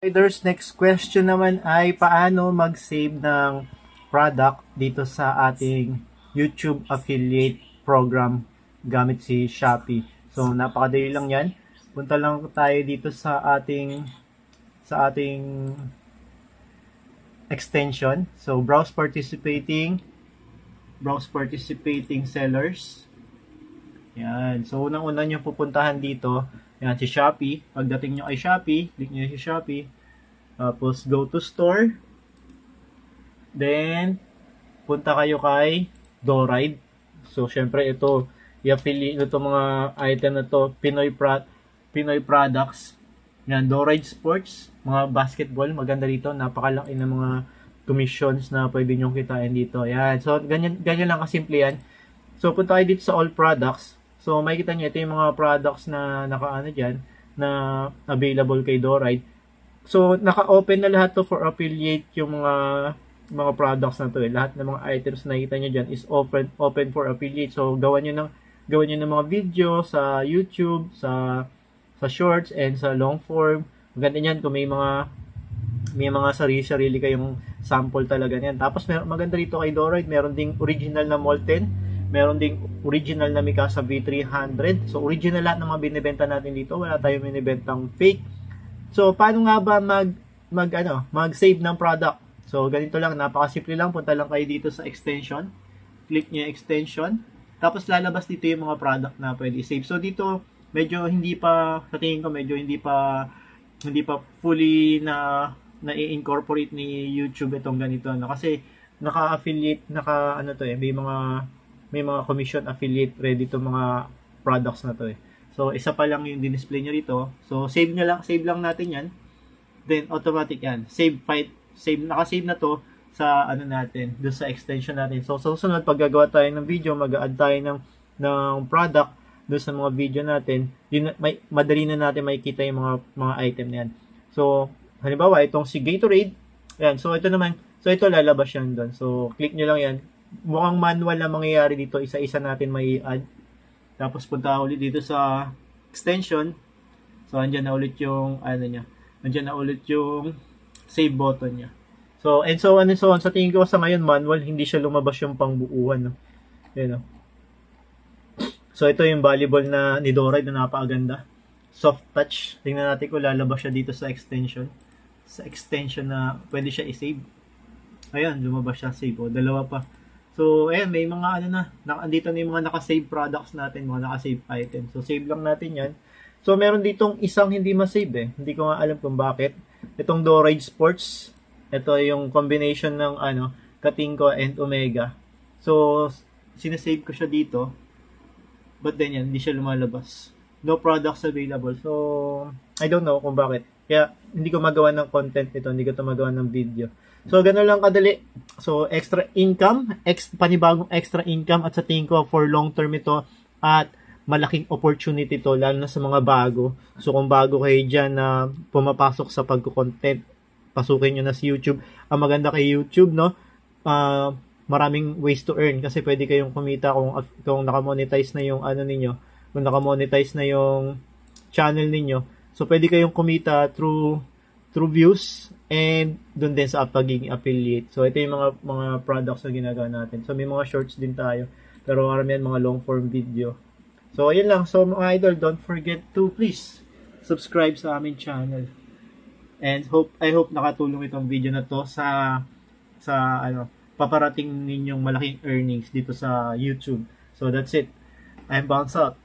There's next question naman ay paano mag-save ng product dito sa ating YouTube affiliate program gamit si Shopee. So napakadali lang 'yan. Punta lang tayo dito sa ating extension. So browse participating sellers. Yan. So unang-una niyo pupuntahan dito. Yan, si Shopee. Pagdating nyo kay Shopee, click nyo si Shopee. Tapos, go to store. Then, punta kayo kay DoRide. So, syempre, ito, i-affiliate nyo itong mga item na to, Pinoy products. Yan, DoRide Sports, mga basketball, maganda dito. Napakalaki ng mga commissions na pwede nyo kitain dito. Yan, so, ganyan lang kasimple yan. So, punta kayo dito sa all products. So, makikita niyo ito yung mga products na nakaano dyan, na available kay DoRide. So, naka-open na lahat to for affiliate yung mga products na to. Lahat ng mga items na nakikita niyo dyan is open for affiliate. So, gawan niyo ng mga video sa YouTube, sa shorts, and sa long form. Maganda niyan kung may mga sarili kayong sample talaga niyan. Tapos, maganda rito kay DoRide, meron ding original na Molten. Meron ding original na Mikasa V300. So, original lahat ng mga binibenta natin dito. Wala tayong binibentang fake. So, paano nga ba mag-save ng product? So, ganito lang. Napakasimple lang. Punta lang kayo dito sa extension. Click nyo yung extension. Tapos, lalabas dito yung mga product na pwede i-save. So, dito, medyo sa tingin ko, medyo hindi pa fully na-incorporate ni YouTube itong ganito. Kasi, naka-affiliate, may mga commission affiliate ready to mga products na to eh. So, isa pa lang yung display nyo dito. So, save lang natin yan. Then, automatic yan. Naka-save na to sa natin, doon sa extension natin. So, susunod, pag gagawa tayo ng video, mag-add tayo ng product doon sa mga video natin, madali na natin makikita yung mga item na yan. So, halimbawa, itong si Gatorade, yan. So, ito lalabas yan doon. So, click nyo lang yan. Mukhang manual na mangyayari dito, isa-isa natin may add. Tapos punta ulit dito sa extension. So andyan na ulit yung save button niya. So and so on. Sa tingin ko sa ngayon manual, hindi siya lumabas yung pangbuuhan, no. Ayun, no? So ito yung volleyball na ni DoRide na napakaganda. Soft touch. Tingnan natin kung lalabas siya dito sa extension. Sa extension na pwede siya i-save. Ayan, lumabas siya, save. O, dalawa pa. So, ayan, may mga andito na yung mga naka-save products natin, mga naka-save items. So, save lang natin yan. So, meron ditong isang hindi ma-save eh. Hindi ko nga alam kung bakit. Itong DoRide Sports. Ito yung combination ng Katingko and Omega. So, sinasave ko siya dito. But then yan, hindi siya lumalabas. No products available. So, I don't know kung bakit. Kaya, hindi ko magawa ng content nito. Hindi ko ito magawa ng video. So, ganun lang kadali. So, extra income, panibagong extra income at sa tingin ko for long term ito at malaking opportunity to lalo na sa mga bago. So, kung bago kayo dyan na pumapasok sa pagko-content, pasukin nyo na si YouTube. Ang maganda kay YouTube, no? Maraming ways to earn kasi pwede kayong kumita kung nakamonetize na yung ninyo, kung nakamonetize na yung channel ninyo. So, pwede kayong kumita through views and dun din sa pagiging affiliate. So, ito yung mga products na ginagawa natin. So, may mga shorts din tayo. Pero marami yan, mga long form video. So, ayun lang. So, mga idol, don't forget to please subscribe sa aming channel. And I hope nakatulong itong video na to sa paparating ninyong malaking earnings dito sa YouTube. So, that's it. I'm Bounce Out.